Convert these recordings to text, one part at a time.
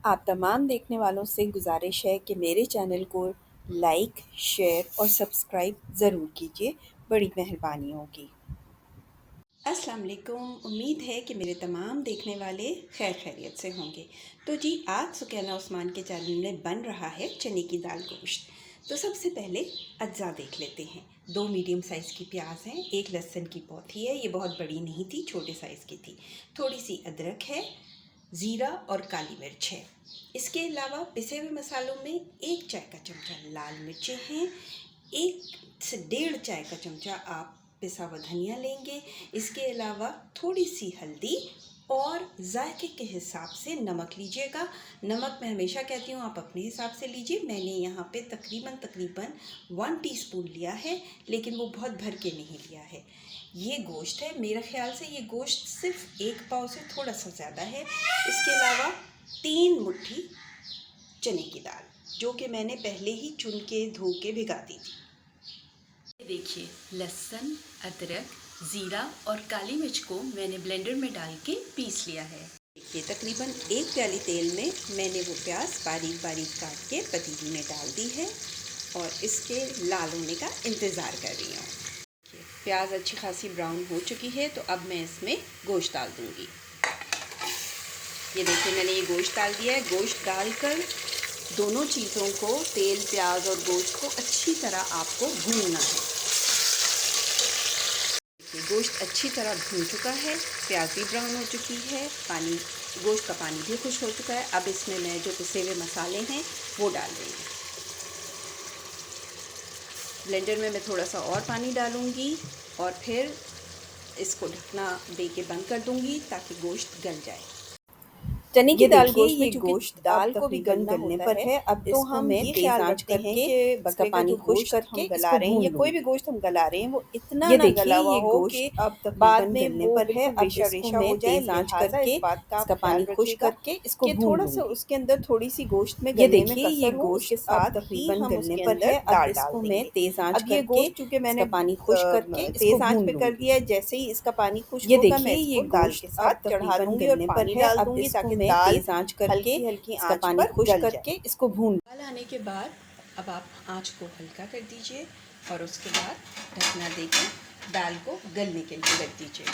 आप तमाम देखने वालों से गुजारिश है कि मेरे चैनल को लाइक, शेयर और सब्सक्राइब ज़रूर कीजिए, बड़ी मेहरबानी होगी। अस्सलाम वालेकुम। उम्मीद है कि मेरे तमाम देखने वाले खैर खैरियत से होंगे। तो जी, आज सुकैना उस्मान के चैनल में बन रहा है चने की दाल गोश्त। तो सबसे पहले अज्जा देख लेते हैं। 2 मीडियम साइज़ की प्याज हैं, 1 लहसुन की पौथी है, ये बहुत बड़ी नहीं थी, छोटे साइज़ की थी। थोड़ी सी अदरक है, ज़ीरा और काली मिर्च है। इसके अलावा पिसे हुए मसालों में 1 चाय का चमचा लाल मिर्चें हैं, 1 से डेढ़ चाय का चमचा आप पिसा हुआ धनिया लेंगे। इसके अलावा थोड़ी सी हल्दी और जायके के हिसाब से नमक लीजिएगा। नमक मैं हमेशा कहती हूँ आप अपने हिसाब से लीजिए। मैंने यहाँ पे तकरीबन 1 टीस्पून लिया है, लेकिन वो बहुत भर के नहीं लिया है। ये गोश्त है, मेरा ख्याल से ये गोश्त सिर्फ 1 पाव से थोड़ा सा ज़्यादा है। इसके अलावा 3 मुट्ठी चने की दाल, जो कि मैंने पहले ही चुन के धो के भिगा दी थी। देखिए, लहसुन, अदरक, ज़ीरा और काली मिर्च को मैंने ब्लेंडर में डाल के पीस लिया है। देखिए, तकरीबन 1 प्याली तेल में मैंने वो प्याज बारीक बारीक काट के पतीली में डाल दी है और इसके लाल होने का इंतज़ार कर रही हूँ। प्याज अच्छी खासी ब्राउन हो चुकी है, तो अब मैं इसमें गोश्त डाल दूँगी। ये देखिए, मैंने ये गोश्त डाल दिया है। गोश्त डालकर दोनों चीज़ों को, तेल, प्याज और गोश्त को अच्छी तरह आपको भूनना है। गोश्त अच्छी तरह भून चुका है, प्याज भी ब्राउन हो चुकी है, गोश्त का पानी भी खुश्क हो चुका है। अब इसमें मैं जो पिसे हुए मसाले हैं वो डाल दूँगी। ब्लेंडर में मैं थोड़ा सा और पानी डालूँगी और फिर इसको ढकना दे के बंद कर दूँगी ताकि गोश्त गल जाए। चने की दाल गोश्त में चूँकि दाल को भी गलने पर है, अब तो हम ये ख्याल रखते हैं कि इसका पानी खुश्क करके गला रहे हैं, या कोई भी गोश्त हम गला रहे हैं वो इतना ना गला हुआ हो कि बाद में गलने पर है। अब रेशा हो जाए, लांच करके इसका पानी खुश्क करके इसको थोड़ा सा उसके अंदर थोड़ी सी गोश्त में गलने में कसर हो, उसके साथ तकरीबन गलने पर है। अब इसको मैं तेज आंच करके, गोश्त चूँकि मैंने पानी खुश्क करके तेज आंच पे कर दिया है, जैसे ही इसका पानी खुश्क होगा मैं इसको दाल के साथ चढ़ा दूँगी और पानी डाल दूँगी ताकि दाल तेज आंच करके इसका पानी खुश्क करके इसको भून। दाल आने के बाद अब आप आंच को हल्का कर दीजिए और उसके बाद ढकना देके दाल को गलने के लिए रख दीजिए।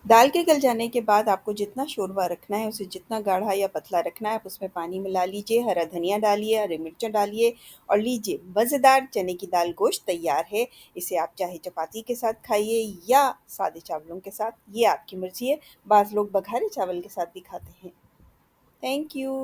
दाल के गल जाने के बाद आपको जितना शोरबा रखना है, उसे जितना गाढ़ा या पतला रखना है, आप उसमें पानी मिला लीजिए, हरा धनिया डालिए, हरी मिर्चें डालिए और लीजिए, मज़ेदार चने की दाल गोश्त तैयार है। इसे आप चाहे चपाती के साथ खाइए या सादे चावलों के साथ, ये आपकी मर्ज़ी है। बाज़ लोग बघारे चावल के साथ भी खाते हैं। Thank you.